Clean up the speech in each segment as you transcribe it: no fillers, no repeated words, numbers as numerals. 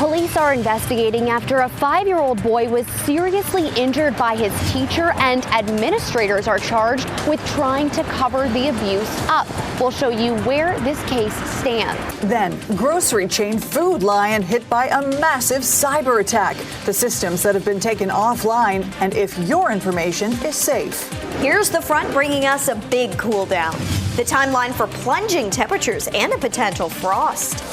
Police are investigating after a 5-year-old boy was seriously injured by his teacher, and administrators are charged with trying to cover the abuse up. We'll show you where this case stands. Then, grocery chain Food Lion hit by a massive cyber attack. The systems that have been taken offline, and if your information is safe. Here's the front bringing us a big cool down. The timeline for plunging temperatures and a potential frost.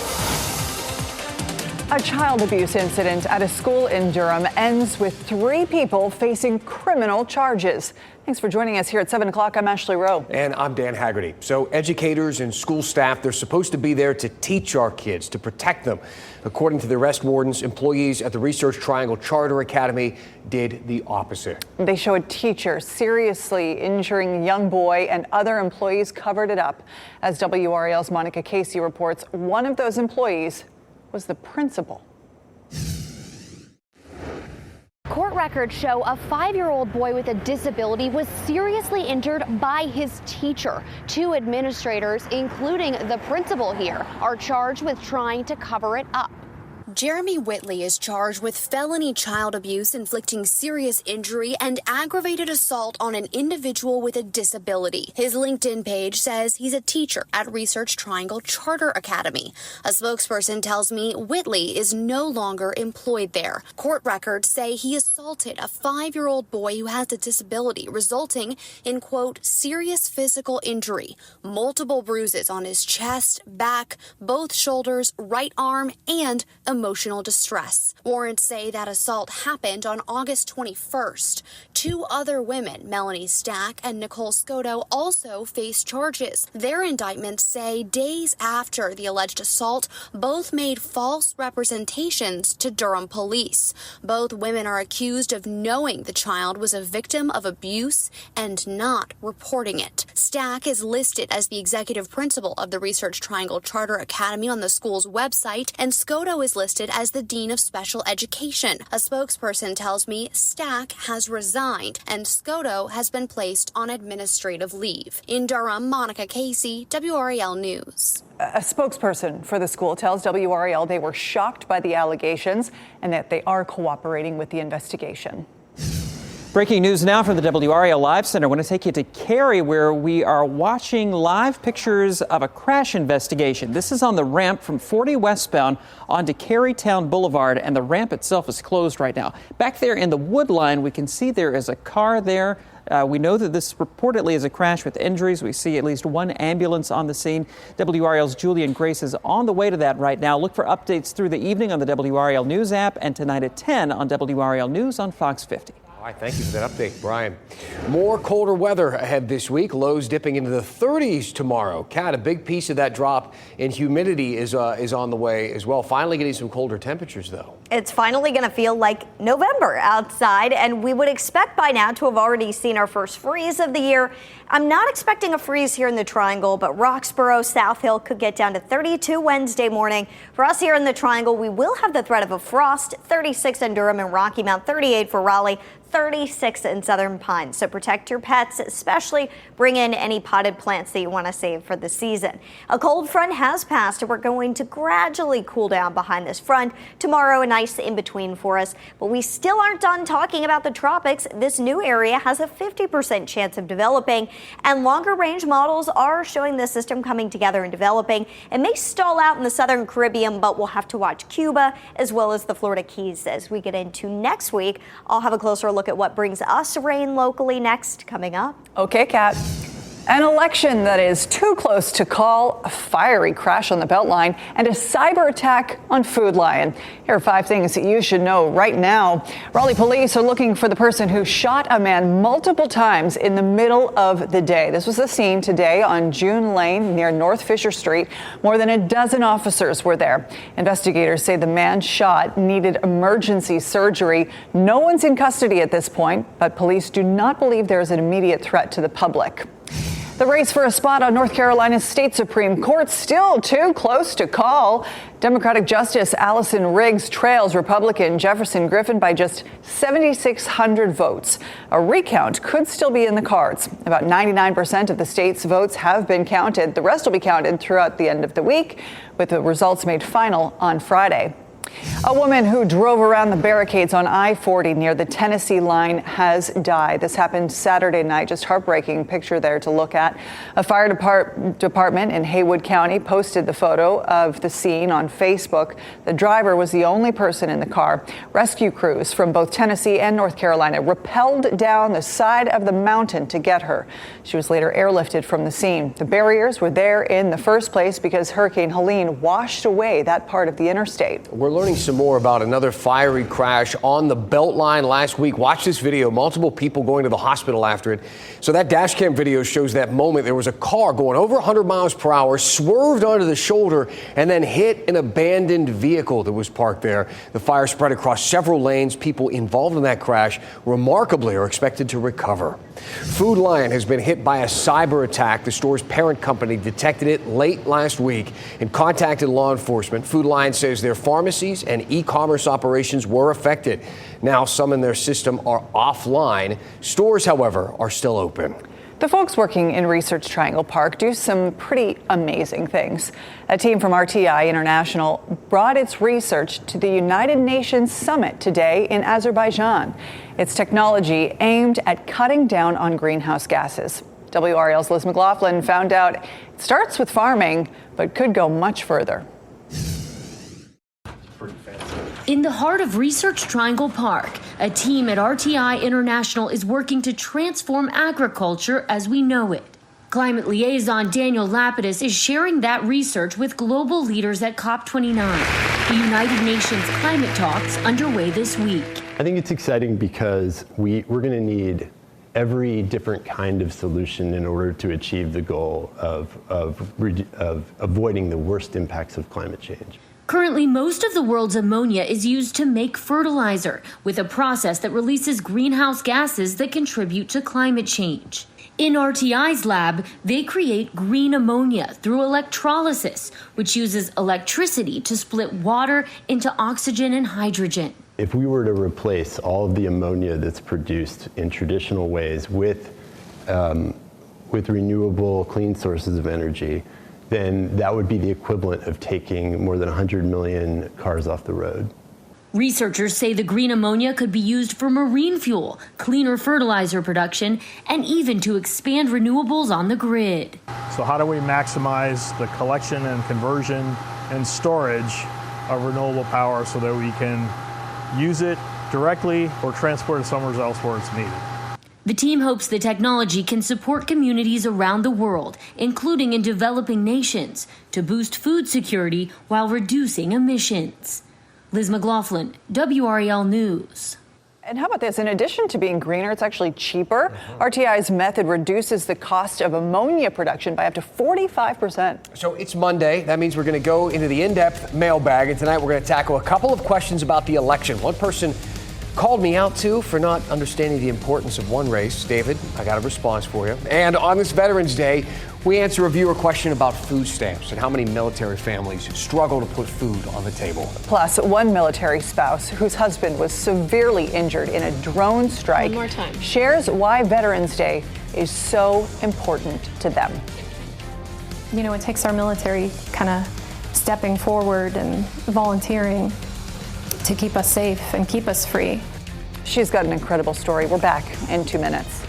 A child abuse incident at a school in Durham ends with 3 people facing criminal charges. Thanks for joining us here at 7 o'clock. I'm Ashley Rowe. And I'm Dan Haggerty. So educators and school staff, they're supposed to be there to teach our kids, to protect them. According to the arrest wardens, employees at the Research Triangle Charter Academy did the opposite. They show a teacher seriously injuring a young boy, and other employees covered it up. As WRAL's Monica Casey reports, one of those employees was the principal. Court records show a 5-year-old boy with a disability was seriously injured by his teacher. 2 administrators, including the principal here, are charged with trying to cover it up. Jeremy Whitley is charged with felony child abuse, inflicting serious injury, and aggravated assault on an individual with a disability. His LinkedIn page says he's a teacher at Research Triangle Charter Academy. A spokesperson tells me Whitley is no longer employed there. Court records say he assaulted a 5-year-old boy who has a disability, resulting in, quote, serious physical injury, multiple bruises on his chest, back, both shoulders, right arm, and emotional distress. Warrants say that assault happened on August 21st. 2 other women, Melanie Stack and Nicole Scotto, also face charges. Their indictments say days after the alleged assault, both made false representations to Durham police. Both women are accused of knowing the child was a victim of abuse and not reporting it. Stack is listed as the executive principal of the Research Triangle Charter Academy on the school's website, and Scotto is listed as the Dean of Special Education. A spokesperson tells me Stack has resigned and Scotto has been placed on administrative leave. In Durham, Monica Casey, WRAL News. A spokesperson for the school tells WRAL they were shocked by the allegations and that they are cooperating with the investigation. Breaking news now from the WRAL Live Center. I want to take you to Cary, where we are watching live pictures of a crash investigation. This is on the ramp from 40 westbound onto Carytown Boulevard, and the ramp itself is closed right now. Back there in the wood line, we can see there is a car there. We know that this reportedly is a crash with injuries. We see at least 1 ambulance on the scene. WRAL's Julian Grace is on the way to that right now. Look for updates through the evening on the WRAL News app and tonight at 10 on WRAL News on Fox 50. All right, thank you for that update, Brian. More colder weather ahead this week. Lows dipping into the 30s tomorrow. Kat, a big piece of that drop in humidity is on the way as well. Finally getting some colder temperatures, though. It's finally going to feel like November outside, and we would expect by now to have already seen our first freeze of the year. I'm not expecting a freeze here in the Triangle, but Roxborough, South Hill could get down to 32 Wednesday morning. For us here in the Triangle, we will have the threat of a frost, 36 in Durham and Rocky Mount, 38 for Raleigh, 36 in Southern Pines. So protect your pets, especially bring in any potted plants that you want to save for the season. A cold front has passed, and we're going to gradually cool down behind this front. Tomorrow, a nice in-between for us, but we still aren't done talking about the tropics. This new area has a 50% chance of developing, and longer range models are showing the system coming together and developing. It may stall out in the southern Caribbean, but we'll have to watch Cuba as well as the Florida Keys as we get into next week. I'll have a closer look at what brings us rain locally next, coming up. Okay, Kat. An election that is too close to call, a fiery crash on the Beltline, and a cyber attack on Food Lion. Here are 5 things that you should know right now. Raleigh police are looking for the person who shot a man multiple times in the middle of the day. This was the scene today on June Lane near North Fisher Street. More than a dozen officers were there. Investigators say the man shot needed emergency surgery. No one's in custody at this point, but police do not believe there is an immediate threat to the public. The race for a spot on North Carolina's state Supreme Court still too close to call. Democratic Justice Allison Riggs trails Republican Jefferson Griffin by just 7,600 votes. A recount could still be in the cards. About 99% of the state's votes have been counted. The rest will be counted throughout the end of the week, with the results made final on Friday. A woman who drove around the barricades on I-40 near the Tennessee line has died. This happened Saturday night. Just heartbreaking picture there to look at. A fire department in Haywood County posted the photo of the scene on Facebook. The driver was the only person in the car. Rescue crews from both Tennessee and North Carolina rappelled down the side of the mountain to get her. She was later airlifted from the scene. The barriers were there in the first place because Hurricane Helene washed away that part of the interstate. We're learning some more about another fiery crash on the Beltline last week. Watch this video. Multiple people going to the hospital after it. So that dash cam video shows that moment. There was a car going over 100 miles per hour, swerved onto the shoulder, and then hit an abandoned vehicle that was parked there. The fire spread across several lanes. People involved in that crash remarkably are expected to recover. Food Lion has been hit by a cyber attack. The store's parent company detected it late last week and contacted law enforcement. Food Lion says their pharmacies and e-commerce operations were affected. Now some in their system are offline. Stores, however, are still open. The folks working in Research Triangle Park do some pretty amazing things. A team from RTI International brought its research to the United Nations Summit today in Azerbaijan. It's technology aimed at cutting down on greenhouse gases. WRAL's Liz McLaughlin found out it starts with farming, but could go much further. In the heart of Research Triangle Park, a team at RTI International is working to transform agriculture as we know it. Climate liaison Daniel Lapidus is sharing that research with global leaders at COP29, the United Nations climate talks underway this week. I think it's exciting because we're going to need every different kind of solution in order to achieve the goal of avoiding the worst impacts of climate change. Currently, most of the world's ammonia is used to make fertilizer, with a process that releases greenhouse gases that contribute to climate change. In RTI's lab, they create green ammonia through electrolysis, which uses electricity to split water into oxygen and hydrogen. If we were to replace all of the ammonia that's produced in traditional ways with renewable, clean sources of energy, then that would be the equivalent of taking more than 100 million cars off the road. Researchers say the green ammonia could be used for marine fuel, cleaner fertilizer production, and even to expand renewables on the grid. So how do we maximize the collection and conversion and storage of renewable power so that we can use it directly or transport it somewhere else where it's needed? The team hopes the technology can support communities around the world, including in developing nations, to boost food security while reducing emissions. Liz McLaughlin, WRAL News. And how about this? In addition to being greener, it's actually cheaper. RTI's method reduces the cost of ammonia production by up to 45%. So it's Monday. That means we're going to go into the in-depth mailbag. And tonight we're going to tackle a couple of questions about the election. One person called me out, too, for not understanding the importance of one race. David, I got a response for you. And on this Veterans Day, we answer a viewer question about food stamps and how many military families struggle to put food on the table. Plus, one military spouse whose husband was severely injured in a drone strike shares why Veterans Day is so important to them. You know, it takes our military kind of stepping forward and volunteering to keep us safe and keep us free. She's got an incredible story. We're back in 2 minutes.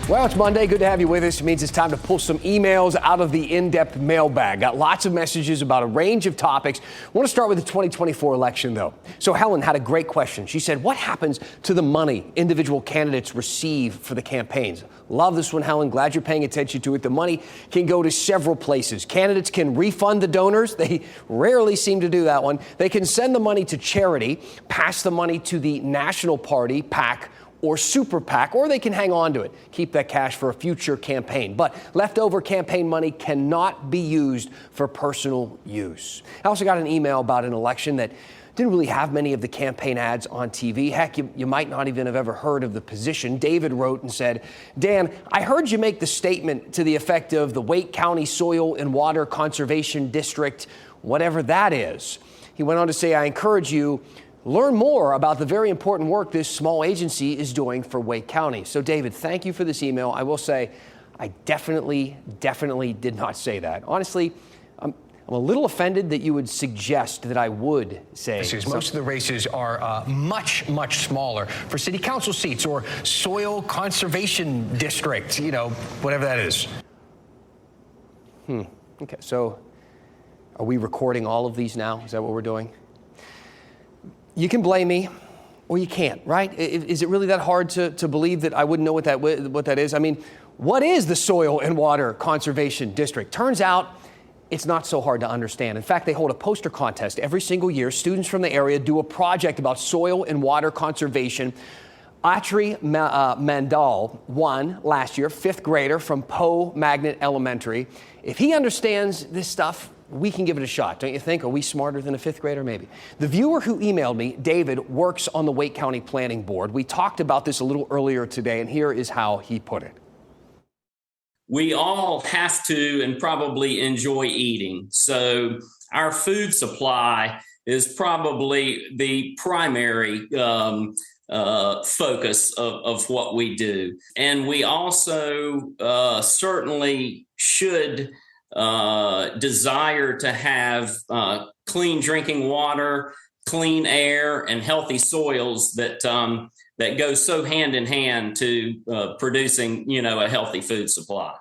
Well, it's Monday. Good to have you with us. It means it's time to pull some emails out of the in-depth mailbag. Got lots of messages about a range of topics. I want to start with the 2024 election, though. So Helen had a great question. She said, what happens to the money individual candidates receive for the campaigns? Love this one, Helen. Glad you're paying attention to it. The money can go to several places. Candidates can refund the donors. They rarely seem to do that one. They can send the money to charity, pass the money to the national party, PAC, or super PAC, or they can hang on to it, keep that cash for a future campaign. But leftover campaign money cannot be used for personal use. I also got an email about an election that didn't really have many of the campaign ads on TV. Heck, you might not even have ever heard of the position. David wrote and said, Dan, I heard you make the statement to the effect of the Wake County Soil and Water Conservation District, whatever that is. He went on to say, I encourage you learn more about the very important work this small agency is doing for Wake County. So, David, thank you for this email. I will say, I definitely did not say that. Honestly, I'm a little offended that you would suggest that I would say. Most of the races are much smaller for city council seats or soil conservation district, whatever that is. Okay, so are we recording all of these now? Is that what we're doing? You can blame me, or you can't, right? Is it really that hard to believe that I wouldn't know what that is? I mean, what is the Soil and Water Conservation District? Turns out it's not so hard to understand. In fact, they hold a poster contest every single year. Students from the area do a project about soil and water conservation. Atri Mandal won last year, 5th grader from Poe Magnet Elementary. If he understands this stuff, we can give it a shot, don't you think? Are we smarter than a 5th grader? Maybe. The viewer who emailed me, David, works on the Wake County Planning Board. We talked about this a little earlier today, and here is how he put it. We all have to and probably enjoy eating. So our food supply is probably the primary focus of what we do. And we also certainly should desire to have clean drinking water, clean air, and healthy soils that go so hand in hand to producing, a healthy food supply.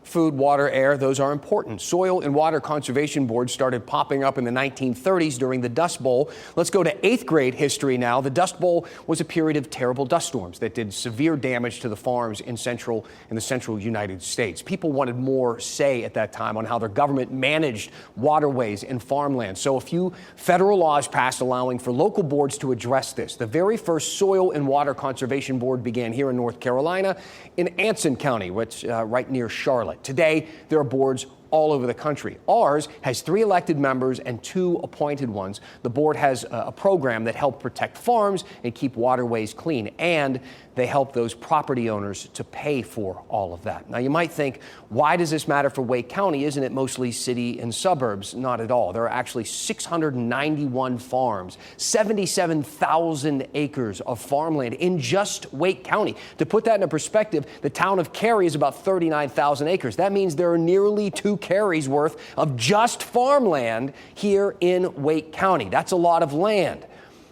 Food, water, air, those are important. Soil and Water Conservation Boards started popping up in the 1930s during the Dust Bowl. Let's go to 8th grade history now. The Dust Bowl was a period of terrible dust storms that did severe damage to the farms in the central United States. People wanted more say at that time on how their government managed waterways and farmland. So a few federal laws passed allowing for local boards to address this. The very first Soil and Water Conservation Board began here in North Carolina in Anson County, which right near Charlotte. Today, there are boards all over the country. Ours has 3 elected members and 2 appointed ones. The board has a program that helps protect farms and keep waterways clean, and they help those property owners to pay for all of that. Now, you might think, why does this matter for Wake County? Isn't it mostly city and suburbs? Not at all. There are actually 691 farms, 77,000 acres of farmland in just Wake County. To put that into perspective, the town of Cary is about 39,000 acres. That means there are nearly 2 Cary's worth of just farmland here in Wake County. That's a lot of land,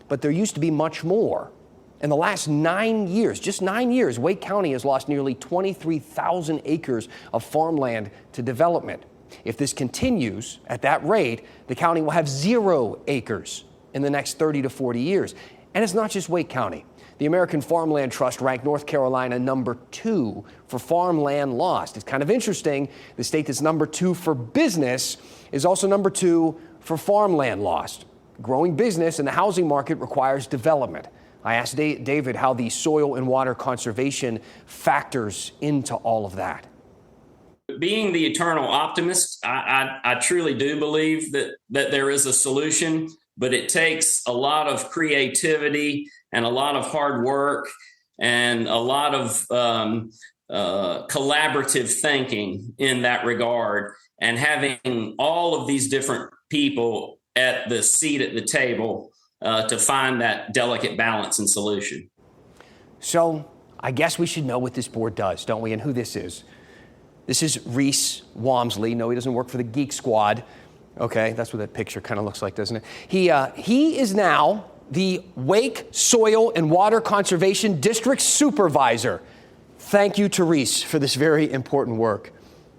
but there used to be much more. In the last 9 years, just 9 years, Wake County has lost nearly 23,000 acres of farmland to development. If this continues at that rate, the county will have 0 acres in the next 30 to 40 years. And it's not just Wake County. The American Farmland Trust ranked North Carolina number 2 for farmland lost. It's kind of interesting. The state that's number 2 for business is also number 2 for farmland lost. Growing business in the housing market requires development. I asked David how the soil and water conservation factors into all of that. Being the eternal optimist, I truly do believe that there is a solution, but it takes a lot of creativity and a lot of hard work and a lot of collaborative thinking in that regard, and having all of these different people at the seat at the table to find that delicate balance and solution. So I guess we should know what this board does, don't we, and who this is. This is Reese Walmsley. No, he doesn't work for the Geek Squad. Okay, that's what that picture kind of looks like, doesn't it? He is now the Wake Soil and Water Conservation District Supervisor. Thank you to Reese for this very important work.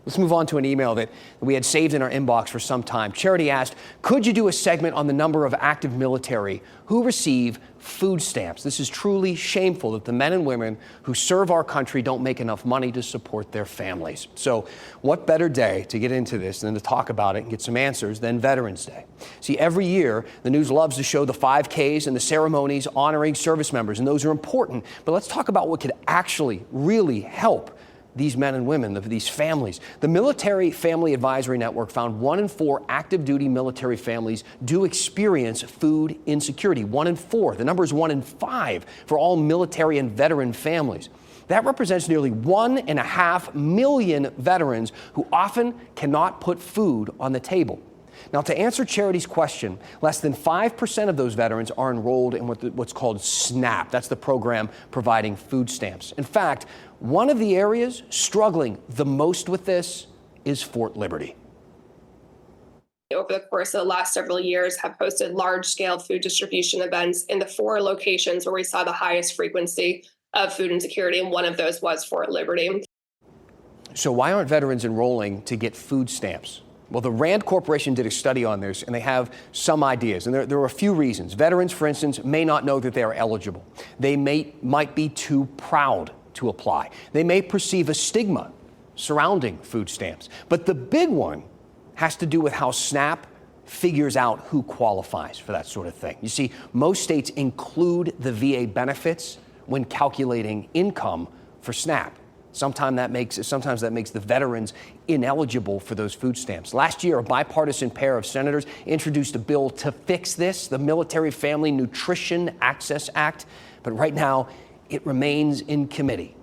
Let's move on to an email that we had saved in our inbox for some time. Charity asked, could you do a segment on the number of active military who receive food stamps? This is truly shameful that the men and women who serve our country don't make enough money to support their families. So what better day to get into this than to talk about it and get some answers than Veterans Day? See, every year, the news loves to show the 5Ks and the ceremonies honoring service members, and those are important. But let's talk about what could actually really help these men and women, these families. The Military Family Advisory Network found 1 in 4 active duty military families do experience food insecurity. 1 in 4. The number is 1 in 5 for all military and veteran families. That represents nearly 1.5 million veterans who often cannot put food on the table. Now, to answer Charity's question, less than 5% of those veterans are enrolled in what's called SNAP. That's the program providing food stamps. In fact, one of the areas struggling the most with this is Fort Liberty. Over the course of the last several years, have hosted large-scale food distribution events in the 4 locations where we saw the highest frequency of food insecurity, and one of those was Fort Liberty. So why aren't veterans enrolling to get food stamps? Well, the RAND Corporation did a study on this, and they have some ideas. And there are a few reasons. Veterans, for instance, may not know that they are eligible. They might be too proud to apply. They may perceive a stigma surrounding food stamps. But the big one has to do with how SNAP figures out who qualifies for that sort of thing. You see, most states include the VA benefits when calculating income for SNAP. Sometimes that makes the veterans ineligible for those food stamps. Last year, a bipartisan pair of senators introduced a bill to fix this, the Military Family Nutrition Access Act. But right now, it remains in committee.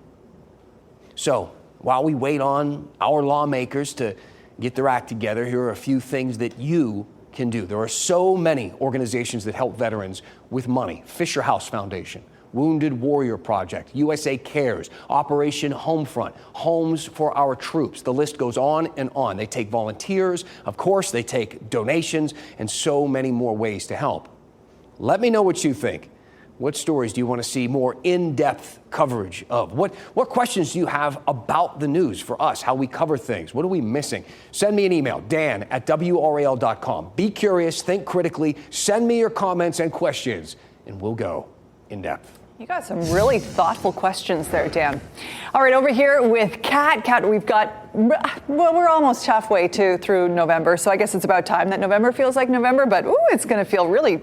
So while we wait on our lawmakers to get their act together, here are a few things that you can do. There are so many organizations that help veterans with money. Fisher House Foundation, Wounded Warrior Project, USA Cares, Operation Homefront, Homes for Our Troops. The list goes on and on. They take volunteers, of course, they take donations, and so many more ways to help. Let me know what you think. What stories do you want to see more in-depth coverage of? What questions do you have about the news for us, how we cover things? What are we missing? Send me an email, dan@WRAL.com. Be curious, think critically, send me your comments and questions, and we'll go in depth. You got some really thoughtful questions there, Dan. All right, over here with Kat. Kat, we've got, well, we're almost halfway through November, so I guess it's about time that November feels like November, but it's going to feel really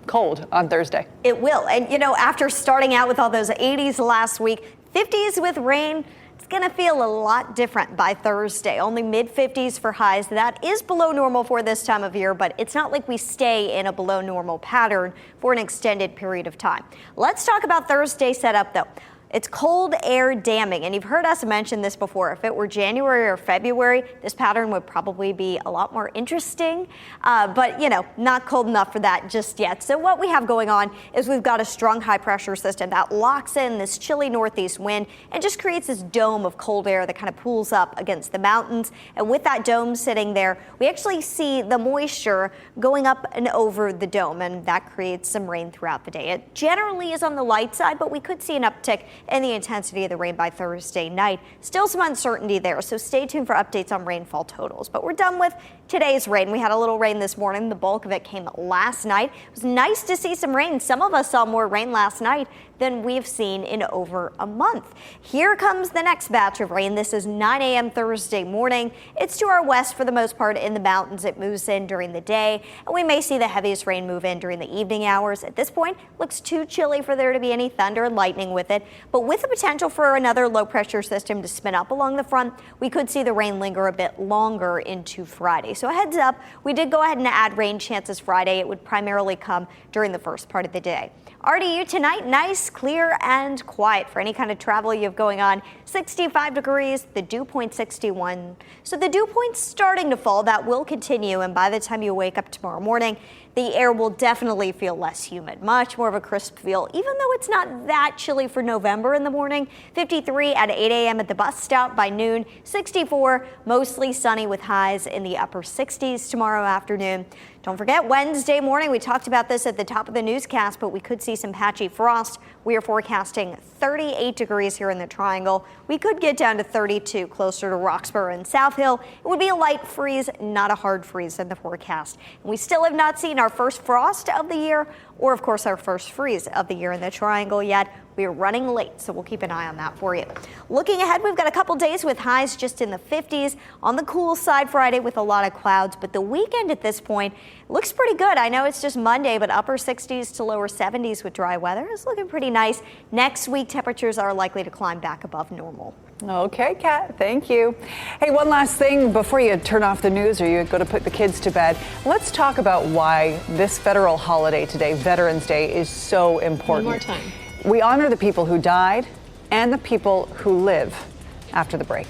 cold on Thursday. It will. And, after starting out with all those 80s last week, 50s with rain, it's going to feel a lot different by Thursday. Only mid-50s for highs. That is below normal for this time of year, but it's not like we stay in a below normal pattern for an extended period of time. Let's talk about Thursday setup, though. It's cold air damming, and you've heard us mention this before. If it were January or February, this pattern would probably be a lot more interesting, but not cold enough for that just yet. So what we have going on is we've got a strong high pressure system that locks in this chilly northeast wind and just creates this dome of cold air that kind of pulls up against the mountains. And with that dome sitting there, we actually see the moisture going up and over the dome, and that creates some rain throughout the day. It generally is on the light side, but we could see an uptick and the intensity of the rain by Thursday night. Still some uncertainty there, so stay tuned for updates on rainfall totals. But we're done with today's rain. We had a little rain this morning. The bulk of it came last night. It was nice to see some rain. Some of us saw more rain last night than we've seen in over a month. Here comes the next batch of rain. This is 9 a.m. Thursday morning. It's to our west for the most part in the mountains. It moves in during the day, and we may see the heaviest rain move in during the evening hours. At this point, it looks too chilly for there to be any thunder and lightning with it, but with the potential for another low pressure system to spin up along the front, we could see the rain linger a bit longer into Friday. So a heads up, we did go ahead and add rain chances Friday. It would primarily come during the first part of the day. RDU tonight, nice, clear, and quiet for any kind of travel you have going on. 65 degrees, the dew point 61. So the dew point's starting to fall. That will continue, and by the time you wake up tomorrow morning, the air will definitely feel less humid, much more of a crisp feel, even though it's not that chilly for November in the morning. 53 at 8 a.m. at the bus stop by noon. 64, mostly sunny with highs in the upper 60s tomorrow afternoon. Don't forget Wednesday morning, we talked about this at the top of the newscast, but we could see some patchy frost. We are forecasting 38 degrees here in the Triangle. We could get down to 32 closer to Roxborough and South Hill. It would be a light freeze, not a hard freeze in the forecast. And we still have not seen our first frost of the year or, of course, our first freeze of the year in the Triangle yet. We are running late, so we'll keep an eye on that for you. Looking ahead, we've got a couple days with highs just in the 50s. On the cool side Friday with a lot of clouds, but the weekend at this point looks pretty good. I know it's just Monday, but upper 60s to lower 70s with dry weather is looking pretty nice. Next week, temperatures are likely to climb back above normal. Okay, Kat, thank you. Hey, one last thing before you turn off the news or you go to put the kids to bed. Let's talk about why this federal holiday today, Veterans Day, is so important. One more time. We honor the people who died and the people who live after the break.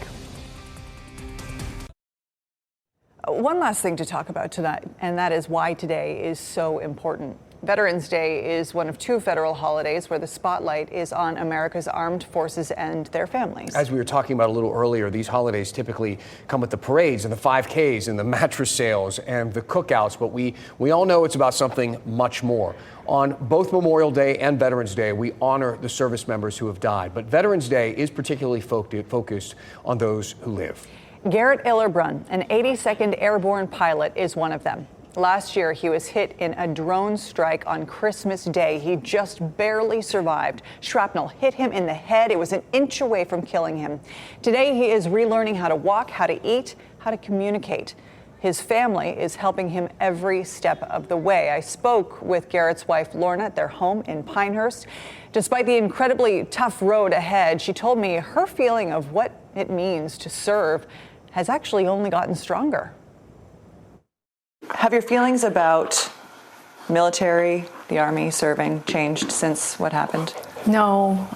One last thing to talk about tonight, and that is why today is so important. Veterans Day is one of 2 federal holidays where the spotlight is on America's armed forces and their families. As we were talking about a little earlier, these holidays typically come with the parades and the 5Ks and the mattress sales and the cookouts, but we all know it's about something much more. On both Memorial Day and Veterans Day, we honor the service members who have died, but Veterans Day is particularly focused on those who live. Garrett Illerbrun, an 82nd Airborne pilot, is one of them. Last year, he was hit in a drone strike on Christmas Day. He just barely survived. Shrapnel hit him in the head. It was an inch away from killing him. Today, he is relearning how to walk, how to eat, how to communicate. His family is helping him every step of the way. I spoke with Garrett's wife, Lorna, at their home in Pinehurst. Despite the incredibly tough road ahead, she told me her feeling of what it means to serve has actually only gotten stronger. Have your feelings about military, the Army, serving changed since what happened? No,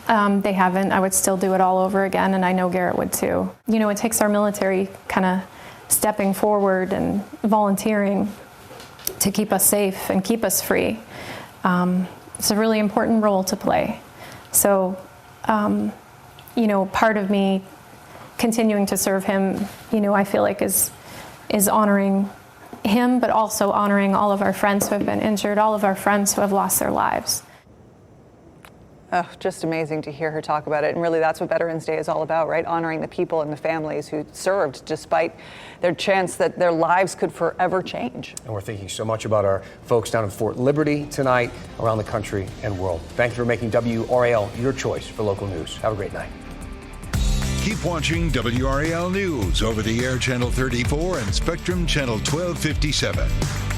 they haven't. I would still do it all over again, and I know Garrett would too. You know, it takes our military kind of stepping forward and volunteering to keep us safe and keep us free. It's a really important role to play. So, you know, part of me continuing to serve him, you know, I feel like is honoring him, but also honoring all of our friends who have been injured, all of our friends who have lost their lives. Oh, just amazing to hear her talk about it. And really, that's what Veterans Day is all about, right? Honoring the people and the families who served despite their chance that their lives could forever change. And we're thinking so much about our folks down in Fort Liberty tonight, around the country and world. Thank you for making WRAL your choice for local news. Have a great night. Keep watching WRAL News over the air Channel 34 and Spectrum Channel 1257.